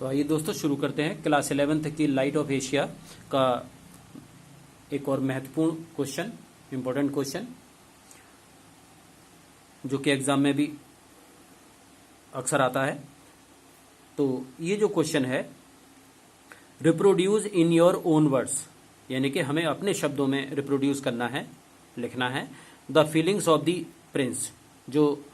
तो आइए दोस्तों शुरू करते हैं क्लास 11th की लाइट ऑफ एशिया का एक और महत्वपूर्ण क्वेश्चन, इंपॉर्टेंट क्वेश्चन, जो कि एग्जाम में भी अक्सर आता है। तो ये जो क्वेश्चन है, reproduce in your own words, यानी कि हमें अपने शब्दों में रिप्रोड्यूस करना है, लिखना है the feelings of the Prince, जो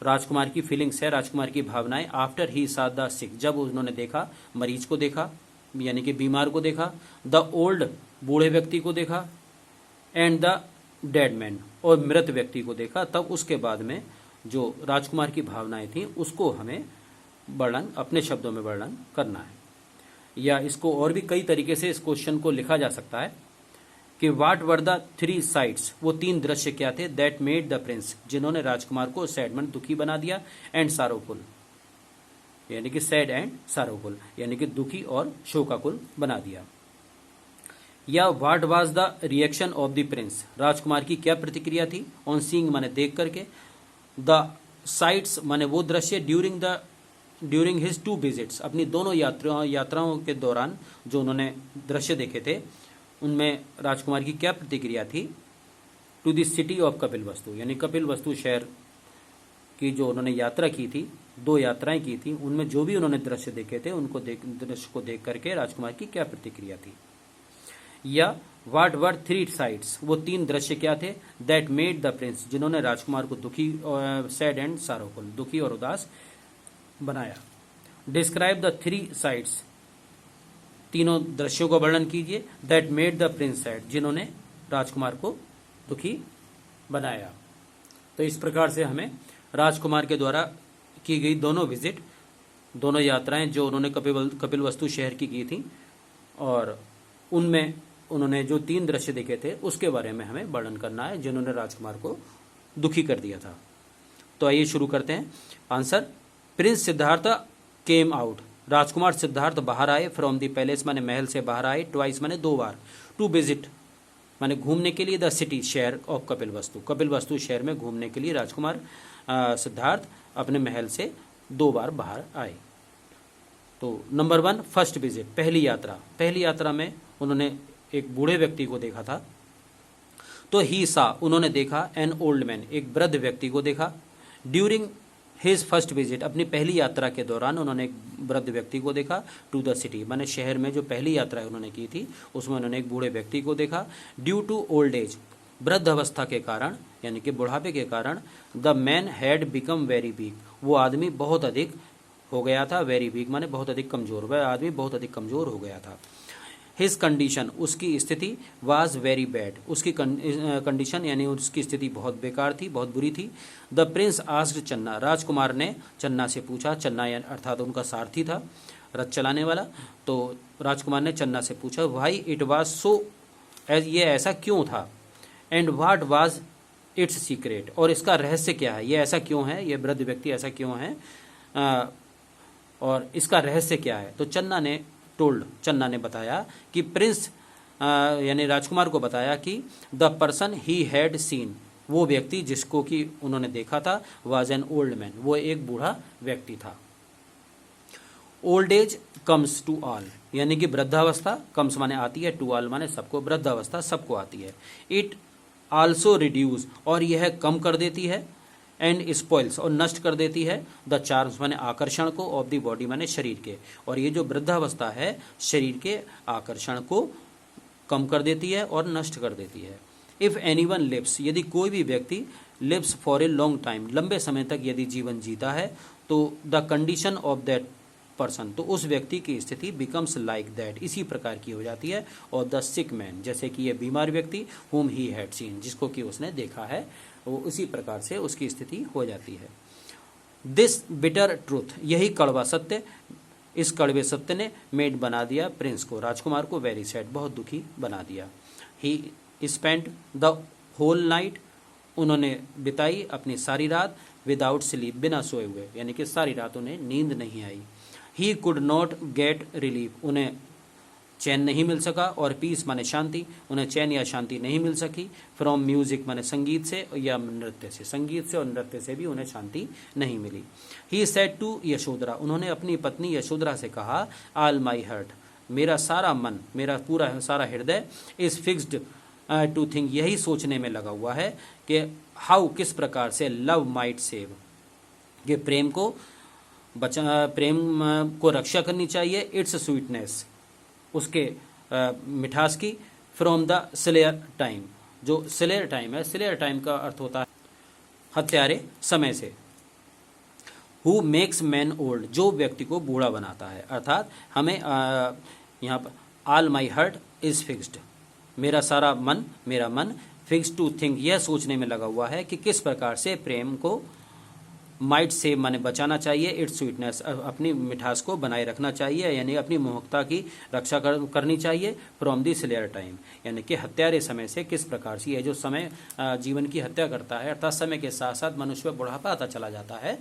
राजकुमार की फीलिंग्स है, राजकुमार की भावनाएं, आफ्टर ही सा द सिक, जब उन्होंने देखा, मरीज को देखा यानी कि बीमार को देखा, द ओल्ड बूढ़े व्यक्ति को देखा, एंड द डेड मैन और मृत व्यक्ति को देखा, तब उसके बाद में जो राजकुमार की भावनाएं थी उसको हमें वर्णन, अपने शब्दों में वर्णन करना है। या इसको और भी कई तरीके से इस क्वेश्चन को लिखा जा सकता है कि what were the three sites, वो तीन दृश्य क्या थे, दैट मेड द प्रिंस, जिन्होंने राजकुमार को सैड मन दुखी बना दिया, एंड सारोफुल यानी कि सैड एंड सारोफुल यानी कि दुखी और शोकाकुल बना दिया। या what was the reaction of the prince, राजकुमार की क्या प्रतिक्रिया थी, ऑन सीइंग माने देख करके, द साइट्स माने वो दृश्य, ड्यूरिंग हिज टू विजिट्स, अपनी दोनों यात्राओं के दौरान जो उन्होंने दृश्य देखे थे उनमें राजकुमार की क्या प्रतिक्रिया थी, to the city of Kapilavastu, यानी कपिलवस्तु शहर की जो उन्होंने यात्रा की थी, दो यात्राएं की थी, उनमें जो भी उन्होंने दृश्य देखे थे उनको दृश्य को देख करके राजकुमार की क्या प्रतिक्रिया थी। या व्हाट वर थ्री साइट्स, वो तीन दृश्य क्या थे, दैट मेड द प्रिंस, जिन्होंने राजकुमार को दुखी, सैड एंड सारोफुल, दुखी और उदास बनाया। डिस्क्राइब द थ्री साइट्स, तीनों दृश्यों का वर्णन कीजिए, that made the Prince sad, जिन्होंने राजकुमार को दुखी बनाया। तो इस प्रकार से हमें राजकुमार के द्वारा की गई दोनों विजिट, दोनों यात्राएं जो उन्होंने कपिलवस्तु शहर की थी, और उनमें उन्होंने जो तीन दृश्य देखे थे उसके बारे में हमें वर्णन करना है, जिन्होंने राजकुमार को दुखी कर दिया था। तो आइए शुरू करते हैं। Answer, prince Siddhartha came out, राजकुमार सिद्धार्थ बाहर आए, फ्रॉम द पैलेस माने महल से बाहर आए, ट्वाइस माने दो बार, टू विजिट माने घूमने के लिए, द सिटी शहर ऑफ कपिलवस्तु, कपिलवस्तु शहर में घूमने के लिए राजकुमार सिद्धार्थ अपने महल से दो बार बाहर आए। तो नंबर 1 फर्स्ट विजिट, पहली यात्रा, पहली यात्रा में उन्होंने एक बूढ़े व्यक्ति को देखा था। तो ही सा, उन्होंने देखा, एन ओल्ड मैन, एक वृद्ध व्यक्ति को देखा। ड्यूरिंग हिज फर्स्ट विजिट, अपनी पहली यात्रा के दौरान उन्होंने एक वृद्ध व्यक्ति को देखा। टू द सिटी माने शहर में जो पहली यात्रा उन्होंने की थी उसमें उन्होंने एक बूढ़े व्यक्ति को देखा। ड्यू टू ओल्ड एज, वृद्ध अवस्था के कारण यानी कि बुढ़ापे के कारण, the man had become very weak, वो आदमी बहुत अधिक हो गया था, वेरी वीक माने बहुत अधिक कमजोर, वह आदमी बहुत अधिक कमजोर हो गया था। हिज कंडीशन, उसकी स्थिति, वाज वेरी बैड, उसकी कंडीशन यानी उसकी स्थिति बहुत बेकार थी, बहुत बुरी थी। द प्रिंस आस्क्ड चन्ना, राजकुमार ने चन्ना से पूछा, चन्ना अर्थात उनका सारथी था, रथ चलाने वाला। तो राजकुमार ने चन्ना से पूछा, व्हाई इट वाज सो, ये ऐसा क्यों था, and what was it's secret, और इसका रहस्य क्या है, ये ऐसा क्यों है, ये वृद्ध व्यक्ति ऐसा क्यों है, और इसका रहस्य क्या है। तो चन्ना ने बताया कि प्रिंस यानी राजकुमार को बताया कि the person he had seen, वो व्यक्ति जिसको कि उन्होंने देखा था, वाज एन ओल्ड मैन, वो एक बूढ़ा व्यक्ति था। Old age comes to all, यानी कि वृद्धावस्था, कम्स माने आती है, टू ऑल माने सबको, वृद्धावस्था सबको आती है। इट आल्सो रिड्यूस, और यह कम कर देती है, एंड स्पॉइल्स, और नष्ट कर देती है, द चार्म्स माने आकर्षण को, ऑफ द बॉडी माने शरीर के, और ये जो वृद्धावस्था है शरीर के आकर्षण को कम कर देती है और नष्ट कर देती है। इफ एनीवन लिव्स, यदि कोई भी व्यक्ति lives for a long time, लंबे समय तक यदि जीवन जीता है, तो the condition of that person, तो उस व्यक्ति की स्थिति बिकम्स लाइक दैट, इसी प्रकार की हो जाती है, और द सिक मैन, जैसे कि ये बीमार व्यक्ति, whom he had seen, जिसको कि उसने देखा है, वो उसी प्रकार से उसकी स्थिति हो जाती है। दिस बिटर ट्रूथ, यही कड़वा सत्य, इस कड़वे सत्य ने मेड बना दिया प्रिंस को, राजकुमार को, वेरी सैड, बहुत दुखी बना दिया। He spent the whole night, उन्होंने बिताई अपनी सारी रात, विदाउट स्लीप, बिना सोए हुए, यानी कि सारी रात उन्हें नींद नहीं आई। He could not get relief, उन्हें चैन नहीं मिल सका, और पीस माने शांति, उन्हें चैन या शांति नहीं मिल सकी। फ्रॉम म्यूजिक माने संगीत से या नृत्य से, संगीत से और नृत्य से भी उन्हें शांति नहीं मिली। ही सेड टू यशोधरा, उन्होंने अपनी पत्नी यशोधरा से कहा, ऑल माई हार्ट, मेरा सारा मन, मेरा पूरा सारा हृदय, इज फिक्स्ड टू थिंक, यही सोचने में लगा हुआ है कि हाउ, किस प्रकार से लव माइट सेव, कि प्रेम को रक्षा करनी चाहिए, इट्स स्वीटनेस, उसके मिठास की, फ्रॉम द स्लेयर टाइम, जो स्लेयर टाइम है, स्लेयर टाइम का अर्थ होता है हत्यारे समय से। हु मेक्स मैन ओल्ड, जो व्यक्ति को बूढ़ा बनाता है, अर्थात हमें यहाँ पर all my heart is fixed, मेरा सारा मन, मेरा मन फिक्स टू थिंक, यह सोचने में लगा हुआ है कि किस प्रकार से प्रेम को माइट से माने बचाना चाहिए, इट्स स्वीटनेस, अपनी मिठास को बनाए रखना चाहिए, यानी अपनी मोहकता की रक्षा करनी चाहिए, फ्रॉम दी स्लेयर टाइम, यानी कि हत्यारे समय से किस प्रकार से, यह जो समय जीवन की हत्या करता है, अर्थात समय के साथ साथ मनुष्य में बुढ़ापा आता चला जाता है,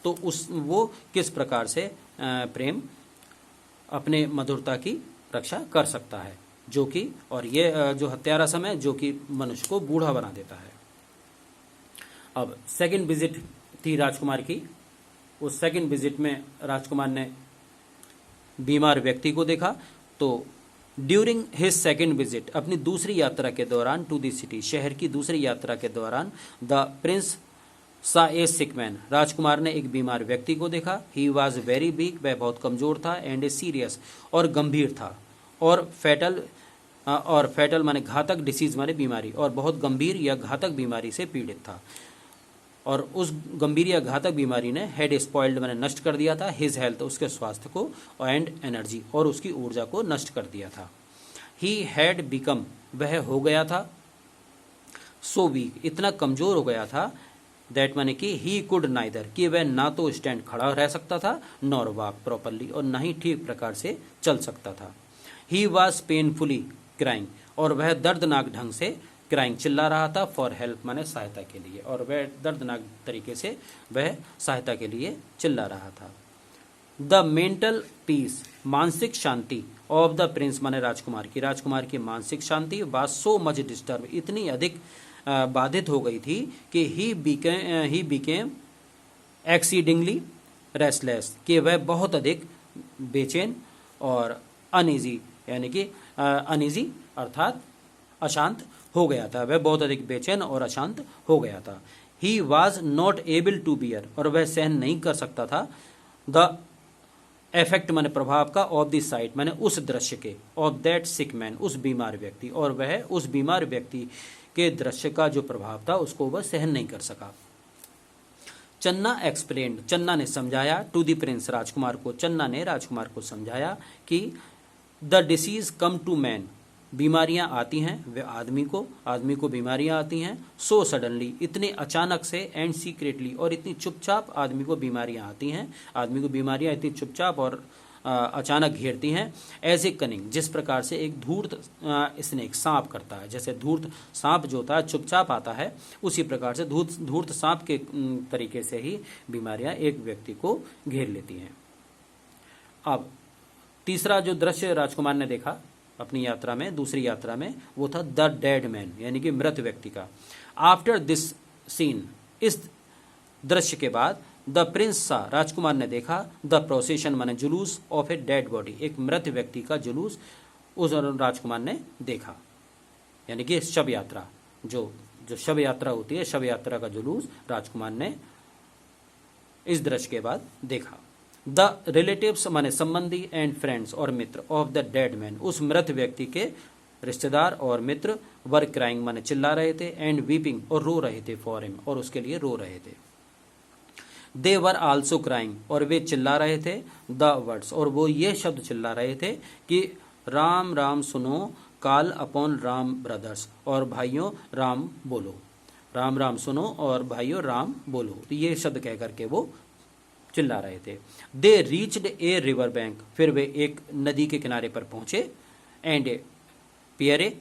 तो वो किस प्रकार से प्रेम अपने मधुरता की रक्षा कर सकता है, जो कि, और ये जो हत्यारा समय जो कि मनुष्य को बूढ़ा बना देता है। अब सेकंड विजिट थी राजकुमार की, उस सेकंड विजिट में राजकुमार ने बीमार व्यक्ति को देखा। तो ड्यूरिंग हिज सेकंड विजिट, अपनी दूसरी यात्रा के दौरान, टू दी सिटी, शहर की दूसरी यात्रा के दौरान, द प्रिंस सा ए सिक मैन, राजकुमार ने एक बीमार व्यक्ति को देखा। ही वॉज वेरी वीक, वह बहुत कमजोर था, एंड ए सीरियस, और गंभीर था, और फैटल माने घातक, डिसीज माने बीमारी, और बहुत गंभीर या घातक बीमारी से पीड़ित था, और उस गंभीर या घातक बीमारी ने हेड स्पॉइल्ड माने नष्ट कर दिया था, हिज हेल्थ, उसके स्वास्थ्य को, एंड एनर्जी, और उसकी ऊर्जा को नष्ट कर दिया था। ही हैड बिकम, वह हो गया था, सो वीक, इतना कमजोर हो गया था, दैट माने कि ही कुड नाइदर, कि वह ना तो स्टैंड खड़ा रह सकता था, नॉर वॉक प्रॉपरली, और ना ही ठीक प्रकार से चल सकता था। ही वॉज पेनफुली क्राइंग, और वह दर्दनाक ढंग से क्राइंग, चिल्ला रहा था, फॉर हेल्प माने सहायता के लिए, और वह दर्दनाक तरीके से वह सहायता के लिए चिल्ला रहा था। द मेंटल पीस, मानसिक शांति, ऑफ द प्रिंस माने राजकुमार की मानसिक शांति, वाज सो मच डिस्टर्ब, इतनी अधिक बाधित हो गई थी कि ही बिकेम एक्सीडिंगली रेस्टलेस, कि वह बहुत अधिक बेचैन और अनईजी, यानी कि अनईजी अर्थात अशांत हो गया था, वह बहुत अधिक बेचैन और अशांत हो गया था। He was not able to bear, और वह सहन नहीं कर सकता था, द इफेक्ट माने प्रभाव का, ऑफ द साइट माने उस दृश्य के, ऑफ दैट सिक मैन, उस बीमार व्यक्ति, और वह उस बीमार व्यक्ति के दृश्य का जो प्रभाव था उसको वह सहन नहीं कर सका। चन्ना एक्सप्लेन्ड, चन्ना ने समझाया, टू द प्रिंस, राजकुमार को, चन्ना ने राजकुमार को समझाया कि the disease come to man, बीमारियां आती हैं वे आदमी को बीमारियां आती हैं, सो सडनली, इतने अचानक से, एंड सीक्रेटली, और इतनी चुपचाप आदमी को बीमारियां आती हैं, आदमी को बीमारियां इतनी चुपचाप और अचानक घेरती हैं, एज ए कनिंग, जिस प्रकार से एक धूर्त स्नेक, सांप करता है, जैसे धूर्त सांप जो होता है चुपचाप आता है, उसी प्रकार से धूर्त सांप के तरीके से ही बीमारियां एक व्यक्ति को घेर लेती हैं। अब तीसरा जो दृश्य राजकुमार ने देखा अपनी यात्रा में, दूसरी यात्रा में, वो था द डेड मैन, यानी कि मृत व्यक्ति का। आफ्टर दिस सीन, इस दृश्य के बाद, द प्रिंस सा, राजकुमार ने देखा, द प्रोसेशन माने जुलूस, ऑफ ए डेड बॉडी, एक मृत व्यक्ति का जुलूस उस राजकुमार ने देखा, यानी कि शव यात्रा, जो शव यात्रा होती है, शव यात्रा का जुलूस राजकुमार ने इस दृश्य के बाद देखा। द रिलेटिव्स माने संबंधी, एंड फ्रेंड्स और मित्र, ऑफ द डेड मैन, उस मृत व्यक्ति के रिश्तेदार और मित्र, वर क्राइंग माने चिल्ला रहे थे, एंड वीपिंग और रो रहे थे, फॉर हिम और उसके लिए रो रहे थे। दे वर आल्सो क्राइंग, और वे चिल्ला रहे थे, द वर्ड्स, और वो ये शब्द चिल्ला रहे थे कि राम राम सुनो, कॉल अपॉन राम ब्रदर्स, और भाइयों राम बोलो, राम राम सुनो और भाइयों राम बोलो, तो ये शब्द कह करके वो चिल्ला रहे थे। They reached a river bank, फिर वे एक नदी के किनारे पर पहुंचे, एंड पियरे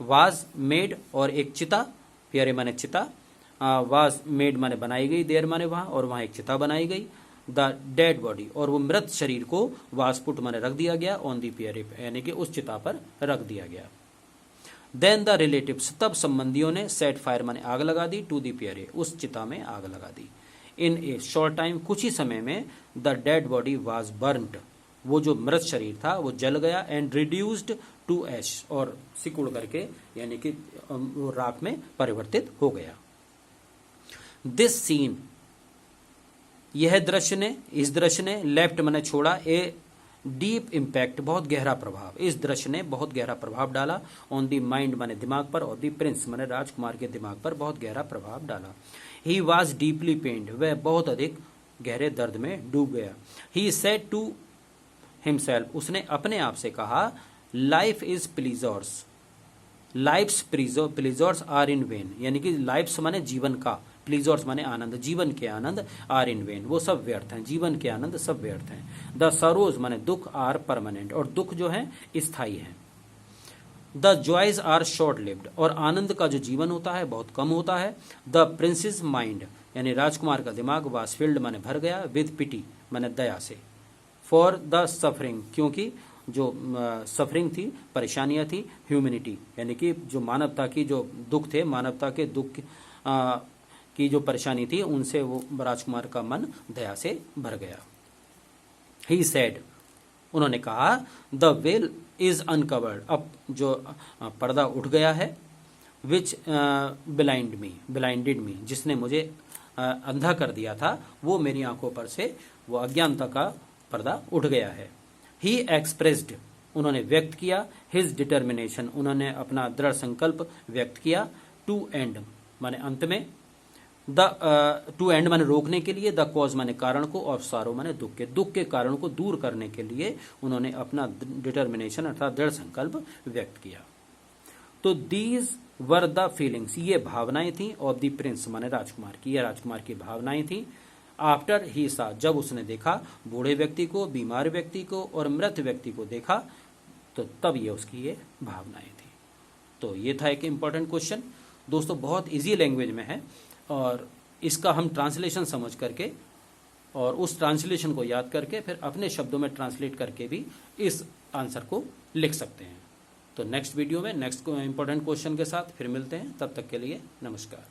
वाज मेड, और एक चिता, पियरे माने चिता, वाज मेड माने बनाई गई, देर माने वहां, और वहां एक चिता बनाई गई, द डेड बॉडी, और वो मृत शरीर को वाज पुट माने रख दिया गया, ऑन दी पियर, यानी कि उस चिता पर रख दिया गया। देन द रिलेटिव्स, तब संबंधियों ने सेट फायर माने आग लगा दी, टू दी पियर, उस चिता में आग लगा दी। इन ए शॉर्ट टाइम, कुछ ही समय में, the dead body was burned, वो जो मृत शरीर था वो जल गया, एंड रिड्यूस्ड टू एश, और सिकुड़ करके यानी कि वो राख में परिवर्तित हो गया। दिस सीन, यह दृश्य ने, इस दृश्य ने, लेफ्ट मैंने छोड़ा, ए डीप इम्पैक्ट, बहुत गहरा प्रभाव, इस दृश्य ने बहुत गहरा प्रभाव डाला, ऑन दी माइंड माने दिमाग पर, और दी प्रिंस माने राजकुमार के दिमाग पर बहुत गहरा प्रभाव डाला। ही वॉज डीपली पेन्ड, वह बहुत अधिक गहरे दर्द में डूब गया। ही सेड टू हिमसेल्फ, उसने अपने आप से कहा, life is pleasures, life's pleasures are in vain, यानी कि लाइफ्स माने जीवन का, प्लीजर्स माने आनंद, जीवन के आनंद, आर इन वेन, वो सब व्यर्थ हैं, जीवन के आनंद सब व्यर्थ हैं। द सरोज माने दुख, आर परमानेंट, और दुख जो है स्थायी है। The joys are short lived, और आनंद का जो जीवन होता है बहुत कम होता है। द प्रिंसेस माइंड, यानी राजकुमार का दिमाग, वाज फिल्ड माने भर गया, विद पिटी माने दया से, फॉर द सफरिंग, क्योंकि जो सफरिंग थी, परेशानियां थी, ह्यूमैनिटी, यानी कि जो मानवता की जो दुख थे, मानवता के दुख की जो परेशानी थी, उनसे वो राजकुमार का मन दया से भर गया। ही सेड, उन्होंने कहा, द वेल इज अनकवर्ड, अब जो पर्दा उठ गया है, विच ब्लाइंडेड मी, जिसने मुझे अंधा कर दिया था, वो मेरी आंखों पर से वो अज्ञानता का पर्दा उठ गया है। ही एक्सप्रेस्ड, उन्होंने व्यक्त किया, हिज डिटर्मिनेशन, उन्होंने अपना दृढ़ संकल्प व्यक्त किया, टू एंड माने अंत में, द टू एंड माने रोकने के लिए, द कॉज माने कारण को, और सारो माने दुख के कारण को दूर करने के लिए उन्होंने अपना डिटर्मिनेशन अर्थात दृढ़ संकल्प व्यक्त किया। तो दीज वर द फीलिंग्स, ये भावनाएं थी, ऑफ द प्रिंस माने राजकुमार की, ये राजकुमार की भावनाएं थी। आफ्टर ही सा, जब उसने देखा बूढ़े व्यक्ति को, बीमार व्यक्ति को और मृत व्यक्ति को देखा, तो तब ये उसकी ये भावनाएं थी। तो ये था एक इम्पॉर्टेंट क्वेश्चन दोस्तों, बहुत इजी लैंग्वेज में है, और इसका हम ट्रांसलेशन समझ करके और उस ट्रांसलेशन को याद करके फिर अपने शब्दों में ट्रांसलेट करके भी इस आंसर को लिख सकते हैं। तो नेक्स्ट वीडियो में नेक्स्ट इंपॉर्टेंट क्वेश्चन के साथ फिर मिलते हैं, तब तक के लिए नमस्कार।